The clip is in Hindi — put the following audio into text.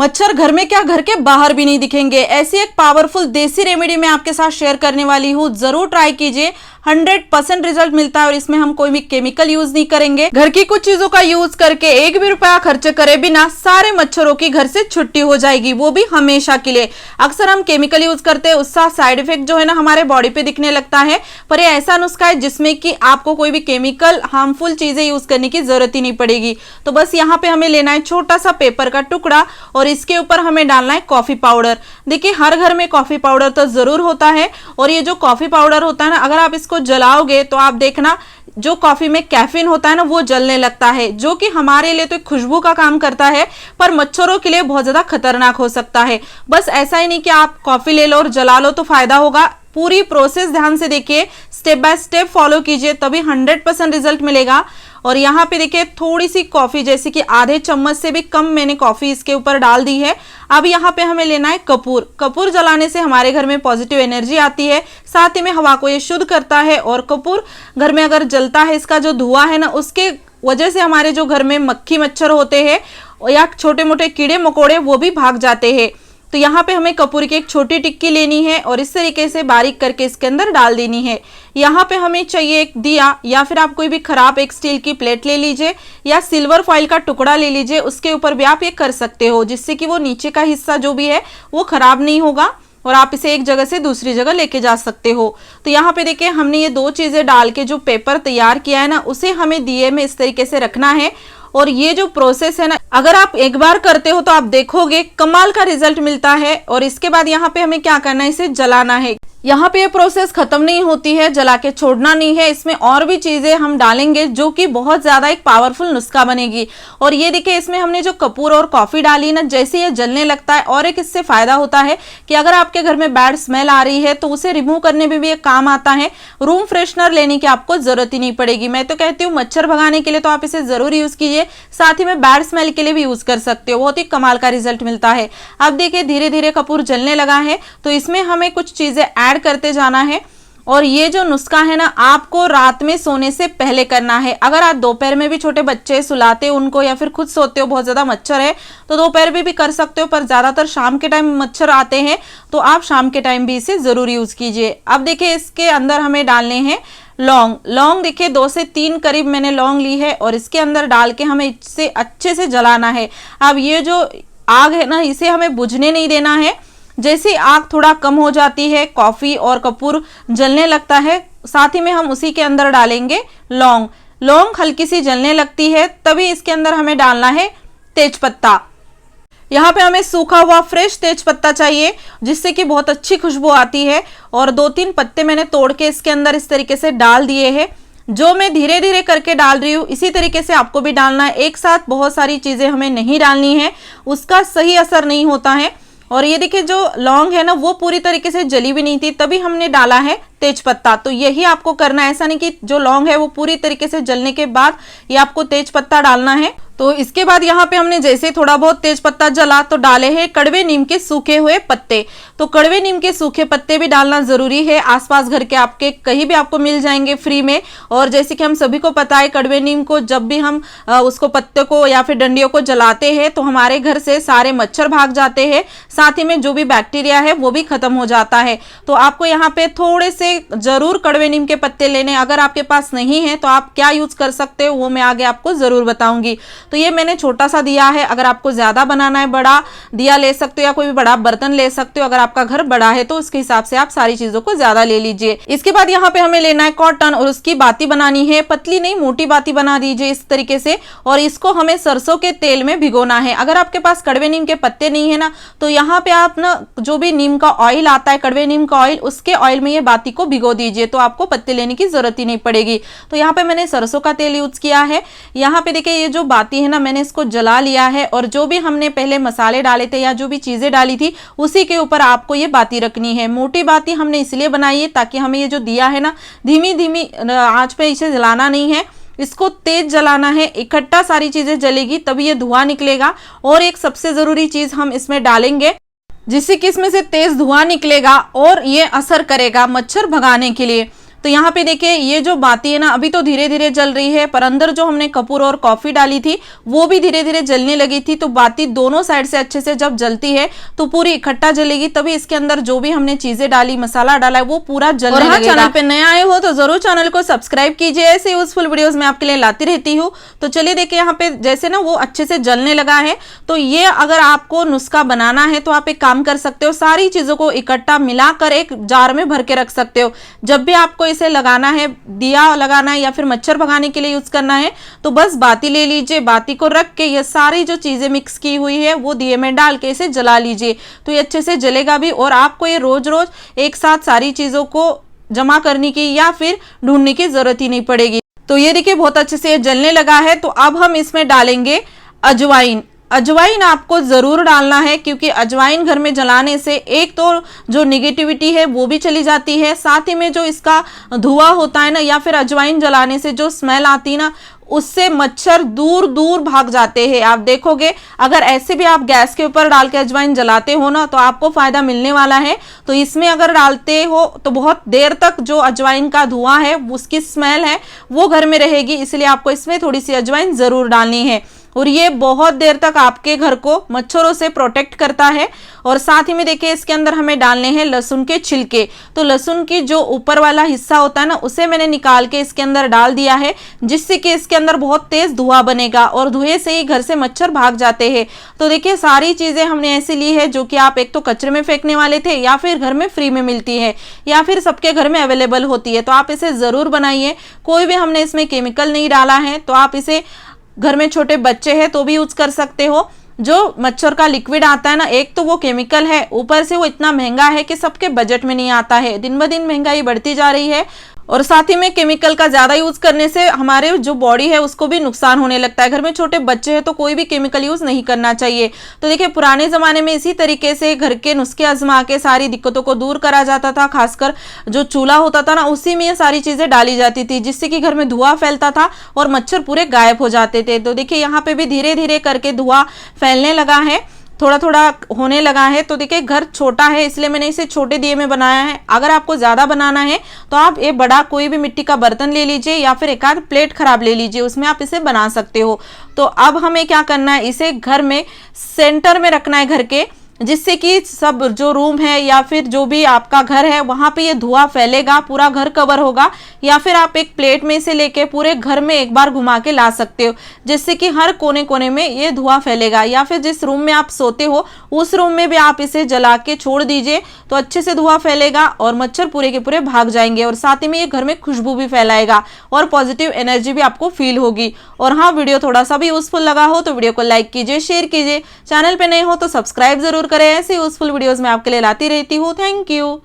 मच्छर घर में क्या, घर के बाहर भी नहीं दिखेंगे। ऐसी एक पावरफुल देसी रेमेडी मैं आपके साथ शेयर करने वाली हूँ, जरूर ट्राई कीजिए। 100% रिजल्ट मिलता है और इसमें हम कोई भी केमिकल यूज नहीं करेंगे। घर की कुछ चीजों का यूज करके 1 भी रुपया खर्च करे बिना सारे मच्छरों की घर से छुट्टी हो जाएगी, वो भी हमेशा के लिए। अक्सर हम केमिकल यूज करते हैं, उसका साइड इफेक्ट जो है ना हमारे बॉडी पे दिखने लगता है, पर ये ऐसा नुस्खा है जिसमें कि आपको कोई भी केमिकल हार्मफुल चीजें यूज करने की जरूरत ही नहीं पड़ेगी। तो बस यहाँ पे हमें लेना है छोटा सा पेपर का टुकड़ा और इसके ऊपर हमें डालना है कॉफी पाउडर। देखिए हर घर में कॉफी पाउडर तो जरूर होता है और ये जो कॉफी पाउडर होता है ना, अगर आप इसको जलाओगे तो आप देखना जो कॉफी में कैफीन होता है ना वो जलने लगता है, जो कि हमारे लिए तो एक खुशबू का काम करता है पर मच्छरों के लिए बहुत ज्यादा खतरनाक हो सकता है। बस ऐसा ही नहीं कि आप कॉफी ले लो और जला लो तो फायदा होगा। पूरी प्रोसेस ध्यान से देखिए, स्टेप बाय स्टेप फॉलो कीजिए, तभी 100% रिजल्ट मिलेगा। और यहाँ पे देखिए थोड़ी सी कॉफी, जैसे कि आधे चम्मच से भी कम मैंने कॉफी इसके ऊपर डाल दी है। अब यहाँ पे हमें लेना है कपूर। कपूर जलाने से हमारे घर में पॉजिटिव एनर्जी आती है, साथ ही में हवा को ये शुद्ध करता है। और कपूर घर में अगर जलता है, इसका जो धुआं है ना, उसके वजह से हमारे जो घर में मक्खी मच्छर होते हैं या छोटे मोटे कीड़े मकोड़े वो भी भाग जाते हैं। तो यहाँ पे हमें कपूर की एक छोटी टिक्की लेनी है और इस तरीके से बारीक करके इसके अंदर डाल देनी है। यहाँ पे हमें चाहिए एक दिया, या फिर आप कोई भी खराब एक स्टील की प्लेट ले लीजिए या सिल्वर फॉइल का टुकड़ा ले लीजिए, उसके ऊपर भी आप ये कर सकते हो, जिससे कि वो नीचे का हिस्सा जो भी है वो खराब नहीं होगा और आप इसे एक जगह से दूसरी जगह लेके जा सकते हो। तो यहाँ पे देखिए हमने ये 2 चीजें डाल के जो पेपर तैयार किया है ना, उसे हमें दिए में इस तरीके से रखना है। और ये जो प्रोसेस है ना, अगर आप एक बार करते हो तो आप देखोगे कमाल का रिजल्ट मिलता है। और इसके बाद यहाँ पे हमें क्या करना है, इसे जलाना है। यहाँ पे ये प्रोसेस खत्म नहीं होती है, जला के छोड़ना नहीं है, इसमें और भी चीजें हम डालेंगे जो कि बहुत ज्यादा एक पावरफुल नुस्खा बनेगी। और ये देखिए इसमें हमने जो कपूर और कॉफी डाली ना, जैसे ये जलने लगता है और एक इससे फायदा होता है कि अगर आपके घर में बैड स्मेल आ रही है तो उसे रिमूव करने में भी एक काम आता है। रूम फ्रेशनर लेने की आपको जरूरत ही नहीं पड़ेगी। मैं तो कहती हूँ मच्छर भगाने के लिए तो आप इसे जरूर यूज कीजिए, साथ ही में बैड स्मेल के लिए भी यूज कर सकते हो, बहुत ही कमाल का रिजल्ट मिलता है। अब देखिए धीरे धीरे कपूर जलने लगा है, तो इसमें हमें कुछ चीजें ऐड करते जाना है। और ये जो नुस्खा है ना, आपको रात में सोने से पहले करना है। अगर आप दोपहर में भी छोटे बच्चे सुलाते हो उनको, या फिर खुद सोते हो, बहुत ज्यादा मच्छर है तो दोपहर में भी कर सकते हो, पर ज्यादातर शाम के टाइम मच्छर आते हैं तो आप शाम के टाइम भी इसे जरूर यूज कीजिए। अब देखिए इसके अंदर हमें डालने हैं लौंग। लौंग देखिए 2 से 3 करीब मैंने लौंग ली है और इसके अंदर डाल के हमें इसे अच्छे से जलाना है। अब ये जो आग है ना, इसे हमें बुझने नहीं देना है। जैसे आग थोड़ा कम हो जाती है, कॉफी और कपूर जलने लगता है, साथ ही में हम उसी के अंदर डालेंगे लौंग। लौंग हल्की सी जलने लगती है, तभी इसके अंदर हमें डालना है तेजपत्ता। यहाँ पे हमें सूखा हुआ फ्रेश तेजपत्ता चाहिए, जिससे कि बहुत अच्छी खुशबू आती है। और 2-3 पत्ते मैंने तोड़ के इसके अंदर इस तरीके से डाल दिए हैं। जो मैं धीरे धीरे करके डाल रही हूँ, इसी तरीके से आपको भी डालना है। एक साथ बहुत सारी चीजें हमें नहीं डालनी है, उसका सही असर नहीं होता है। और ये देखिए जो लौंग है ना, वो पूरी तरीके से जली भी नहीं थी, तभी हमने डाला है तेजपत्ता। तो यही आपको करना है, ऐसा नहीं कि जो लौंग है वो पूरी तरीके से जलने के बाद ये आपको तेजपत्ता डालना है। तो इसके बाद यहाँ पे हमने जैसे थोड़ा बहुत तेजपत्ता जला तो डाले हैं कड़वे नीम के सूखे हुए पत्ते। तो कड़वे नीम के सूखे पत्ते भी डालना जरूरी है, आसपास घर के आपके कहीं भी आपको मिल जाएंगे फ्री में। और जैसे कि हम सभी को पता है, कड़वे नीम को जब भी हम उसको पत्ते को या फिर डंडियों को जलाते हैं तो हमारे घर से सारे मच्छर भाग जाते हैं, साथ ही में जो भी बैक्टीरिया है वो भी खत्म हो जाता है। तो आपको यहाँ पे थोड़े से जरूर कड़वे नीम के पत्ते लेने। अगर आपके पास नहीं है तो आप क्या यूज कर सकते हो वो मैं आगे आपको जरूर बताऊंगी। तो ये मैंने छोटा सा दिया है, अगर आपको ज्यादा बनाना है बड़ा दिया ले सकते हो या कोई भी बड़ा बर्तन ले सकते हो। अगर आपका घर बड़ा है तो उसके हिसाब से आप सारी चीजों को ज्यादा ले लीजिए। इसके बाद यहाँ पे हमें लेना है कॉटन और उसकी बाती बनानी है, पतली नहीं मोटी बाती बना दीजिए इस तरीके से। और इसको हमें सरसों के तेल में भिगोना है। अगर आपके पास कड़वे नीम के पत्ते नहीं है ना, तो यहाँ पे आप ना जो भी नीम का ऑयल आता है, कड़वे नीम का ऑयल, उसके ऑयल में ये बाती को भिगो दीजिए, तो आपको पत्ते लेने की जरूरत ही नहीं पड़ेगी। तो यहाँ पे मैंने सरसों का तेल यूज किया है। यहाँ पे देखिए ये जो बाती है ना, मैंने इसको जला लिया है और जो भी हमने पहले मसाले डाले थे या जो भी चीजें डाली थी उसी के ऊपर आपको ये बाती रखनी है। मोटी बाती हमने इसलिए बनाई है ताकि हमें ये जो दिया है ना, धीमी धीमी आंच पे इसे जलाना नहीं है, इसको तेज जलाना है। इकट्ठा सारी चीजें जलेगी तभी ये धुआं निकलेगा। और एक सबसे जरूरी चीज हम इसमें डालेंगे, जिससे कि इसमें से तेज धुआं निकलेगा और ये असर करेगा मच्छर भगाने के लिए। तो यहाँ पे देखिए ये जो बाती है ना अभी तो धीरे धीरे जल रही है, पर अंदर जो हमने कपूर और कॉफी डाली थी वो भी धीरे धीरे जलने लगी थी। तो बाती दोनों साइड से अच्छे से जब जलती है तो पूरी इकट्ठा जलेगी, तभी इसके अंदर जो भी हमने चीजें डाली, मसाला डाला है वो पूरा जलने लगेगा। चैनल पे नए आए हो तो जरूर चैनल को सब्सक्राइब कीजिए, ऐसे यूजफुल वीडियोस मैं आपके लिए लाती रहती हूँ। तो चलिए देखिए यहाँ पे जैसे ना वो अच्छे से जलने लगा है। तो ये अगर आपको नुस्खा बनाना है तो आप एक काम कर सकते हो, सारी चीजों को इकट्ठा मिलाकर एक जार में भर के रख सकते हो। जब भी आपको इसे लगाना है, दिया लगाना है या फिर मच्छर भगाने के लिए यूज करना है, तो बस बाती ले लीजिए, बाती को रख के ये सारी जो चीजें मिक्स की हुई है वो दिए में डाल के इसे जला लीजिए। तो ये अच्छे से जलेगा भी और आपको ये रोज रोज एक साथ सारी चीजों को जमा करने की या फिर ढूंढने की जरूरत ही नहीं पड़ेगी। तो ये देखिए बहुत अच्छे से ये जलने लगा है। तो अब हम इसमें डालेंगे अजवाइन। अजवाइन आपको जरूर डालना है, क्योंकि अजवाइन घर में जलाने से एक तो जो निगेटिविटी है वो भी चली जाती है, साथ ही में जो इसका धुआं होता है ना या फिर अजवाइन जलाने से जो स्मेल आती है ना, उससे मच्छर दूर दूर भाग जाते हैं। आप देखोगे अगर ऐसे भी आप गैस के ऊपर डाल के अजवाइन जलाते हो ना तो आपको फायदा मिलने वाला है। तो इसमें अगर डालते हो तो बहुत देर तक जो अजवाइन का धुआं है, उसकी स्मेल है वो घर में रहेगी, इसलिए आपको इसमें थोड़ी सी अजवाइन जरूर डालनी है। और ये बहुत देर तक आपके घर को मच्छरों से प्रोटेक्ट करता है। और साथ ही में देखिए इसके अंदर हमें डालने हैं लहसुन के छिलके। तो लहसुन की जो ऊपर वाला हिस्सा होता है ना, उसे मैंने निकाल के इसके अंदर डाल दिया है, जिससे कि इसके अंदर बहुत तेज धुआं बनेगा और धुएं से ही घर से मच्छर भाग जाते हैं। तो देखिए सारी चीजें हमने ऐसी ली है जो कि आप एक तो कचरे में फेंकने वाले थे या फिर घर में फ्री में मिलती है या फिर सबके घर में अवेलेबल होती है। तो आप इसे जरूर बनाइए। कोई भी हमने इसमें केमिकल नहीं डाला है। तो आप इसे घर में छोटे बच्चे हैं तो भी यूज कर सकते हो। जो मच्छर का लिक्विड आता है ना, एक तो वो केमिकल है, ऊपर से वो इतना महंगा है कि सबके बजट में नहीं आता है। दिन ब दिन महंगाई बढ़ती जा रही है और साथ ही में केमिकल का ज्यादा यूज करने से हमारे जो बॉडी है उसको भी नुकसान होने लगता है। घर में छोटे बच्चे हैं तो कोई भी केमिकल यूज नहीं करना चाहिए। तो देखिए पुराने जमाने में इसी तरीके से घर के नुस्खे आजमा के सारी दिक्कतों को दूर करा जाता था। खासकर जो चूल्हा होता था ना, उसी में ये सारी चीजें डाली जाती थी, जिससे कि घर में धुआं फैलता था और मच्छर पूरे गायब हो जाते थे। तो देखिए यहाँ पे भी धीरे धीरे करके धुआं फैलने लगा है, थोड़ा थोड़ा होने लगा है। तो देखिए घर छोटा है इसलिए मैंने इसे छोटे दिए में बनाया है। अगर आपको ज्यादा बनाना है तो आप ये बड़ा कोई भी मिट्टी का बर्तन ले लीजिए या फिर एक आध प्लेट खराब ले लीजिए, उसमें आप इसे बना सकते हो। तो अब हमें क्या करना है, इसे घर में सेंटर में रखना है घर के, जिससे कि सब जो रूम है या फिर जो भी आपका घर है वहां पे ये धुआं फैलेगा, पूरा घर कवर होगा। या फिर आप एक प्लेट में से लेके पूरे घर में एक बार घुमा के ला सकते हो, जिससे कि हर कोने कोने में ये धुआं फैलेगा। या फिर जिस रूम में आप सोते हो उस रूम में भी आप इसे जला के छोड़ दीजिए, तो अच्छे से धुआं फैलेगा और मच्छर पूरे के पूरे भाग जाएंगे। और साथ ही में ये घर में खुशबू भी फैलाएगा और पॉजिटिव एनर्जी भी आपको फील होगी। और हाँ, वीडियो थोड़ा सा भी यूजफुल लगा हो तो वीडियो को लाइक कीजिए, शेयर कीजिए। चैनल पे नए हो तो सब्सक्राइब जरूर करें, ऐसे यूजफुल वीडियोस मैं आपके लिए लाती रहती हूँ। Thank you.